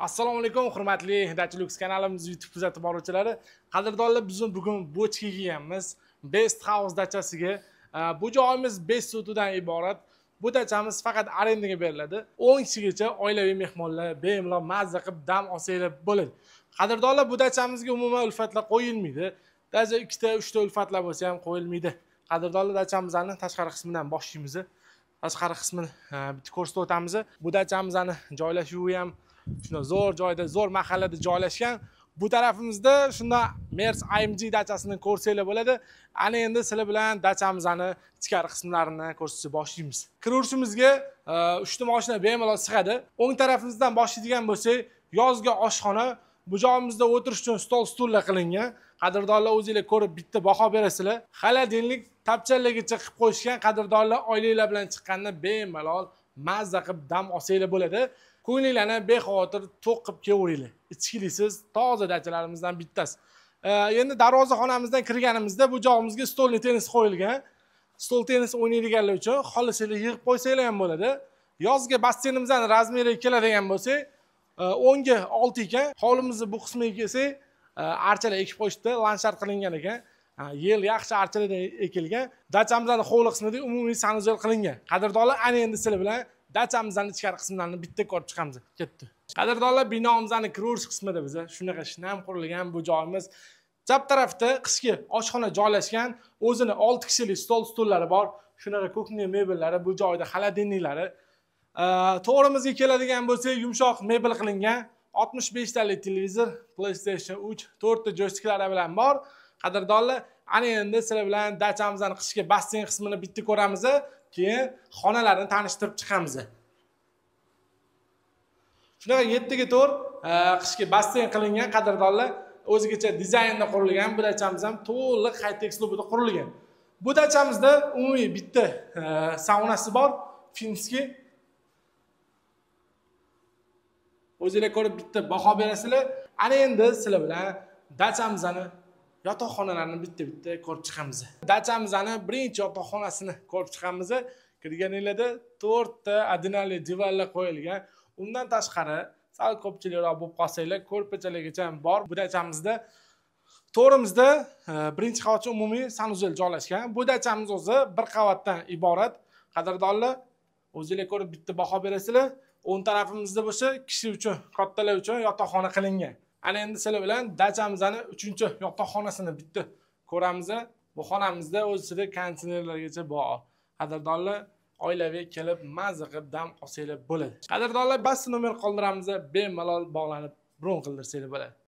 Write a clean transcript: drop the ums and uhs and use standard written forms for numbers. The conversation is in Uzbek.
Assalomu alaykum, hurmatli Dachilux kanalimiz YouTube kuzatib boruvchilari. Qadrdonlar, biz bugun Bochkaga kelganmiz. Best House dachasiga. Bu joyimiz 5 sotudan iborat. Bu dachamiz faqat arendaga beriladi. 10 kishigacha oilaviy mehmonlar bemalol mazza qilib dam olsanglar bo'ladi. Qadrdonlar, bu dachamizga umuman ulfatlar qo'yilmaydi. Dacha 2 ta, 3 ta ulfatlar bo'lsa ham qo'yilmaydi. Qadrdonlar, dachamizning tashqari qismidan boshlaymiz. Tashqari qismini bitta ko'rsatib o'tamiz. Bu dachamizning joylashuvi ham shunda zo'r joyda, zo'r mahallada joylashgan. Bu tarafimizda shunda Merz AMG dachasini ko'rsanglar bo'ladi. Ana endi sizlar bilan dachamizning ichkari qismlarini ko'rsatishga boshlaymiz. Kiruvchimizga 3 ta mashina bemalol sig'adi. O'ng tarafimizdan boshlaydigan bo'lsak, yozgi oshxona. Bu joyimizda o'tirish uchun stol, stullar qilingan. Qadrdonlar, o'zingizlar ko'rib bitta baho berasizlar. Xolodilnik tapchallargacha qilib qo'yishgan. Qadrdonlar, oilalar bilan chiqqanda bemalol mazza qilib dam olsanglar bo'ladi. Ko'nglingizni bexavotir to'q qilib kelaveringlar. Ichkilisiz toza dachalarimizdan bittasi. Endi darvozaxonamizdan kirganimizda bu joyimizga stolni tennis qo'yilgan. Stol tennis o'ynaydiganlar uchun xohlasanglar yig'ib qo'ysanglar ham bo'ladi. Yozgi basseynimizning razmeriga keladigan bo'lsak, 10 ga 6 ekan. Hovlimizni bu qismiga kelsak, archalar ekib qo'yishdi, landsharp qilingan ekan. Yil yaxshi archalardan ekilgan. Dachamizning hovli qismida umumiy sanuzel qilingan. Qadrdonlar, ana endi sizlar bilan dachamizning ichkari qismlarini bitta ko'rib chiqamiz. Ketdi. Qadrdonlar, binomizning kirish qismida biz shunaqa shinam qurilgan bu joyimiz. Chap tarafda qishki oshxona joylashgan, o'zini 6 kishilik stol stullari bor. Shunaqa ko'kni mebellari, bu joyda xolodilniklari. To'g'rimizga keladigan bo'lsak, yumshoq mebel qilingan. 65 talik televizor, PlayStation 3, 4 ta joystiklar bilan bor. Qadrdonlar, ana endi sizlar bilan dachamizning qishki basseyn qismini bitta ko'ramiz, keyin xonalarni tanishtirib chiqamiz. Shunaqa 7 ga 4 qishki basseyn qilingan. Qadrdonlar, o'zigacha dizaynda qurilgan. Bu dachamiz ham to'liq high-tech uslubida qurilgan. Bu dachamizda umumiy bitta saunasi bor, finskiy. O'zingizlar ko'rib bitta baho berasizlar. Ana endi sizlar bilan dachamizning yotoqxonalarini bitta-bitta ko'rib chiqamiz. Dachamizning birinchi yotoqxonasini ko'rib chiqamiz. Kirganinglarda 4 ta adinali divanlar qo'yilgan. Undan tashqari, sal ko'pchilikroq bo'lib qolsanglar, ko'rpachalarigacha ham bor. Bu dachamizda to'g'rimizda birinchi qavatcha umumiy sanuzel joylashgan. Bu dachamiz o'zi bir qavatdan iborat. Qadrdonlar, o'zingizlar ko'rib bitta baho berasizlar. O'ng tarafimizda bo'lsa, kishi uchun, kattalar uchun yotoqxona qilingan. Ana endi sizlar bilan dachamizning 3-yotoqxonasini bitta ko'ramiz. Bu xonamizda o'zida konditsionerlargacha bor. Qadrdonlar, oilaviy kelib mazza qilib dam olsanglar bo'ladi. Qadrdonlar, bas nomer qoldiramiz, bemalol bog'lanib bron qildirsanglar bo'ladi.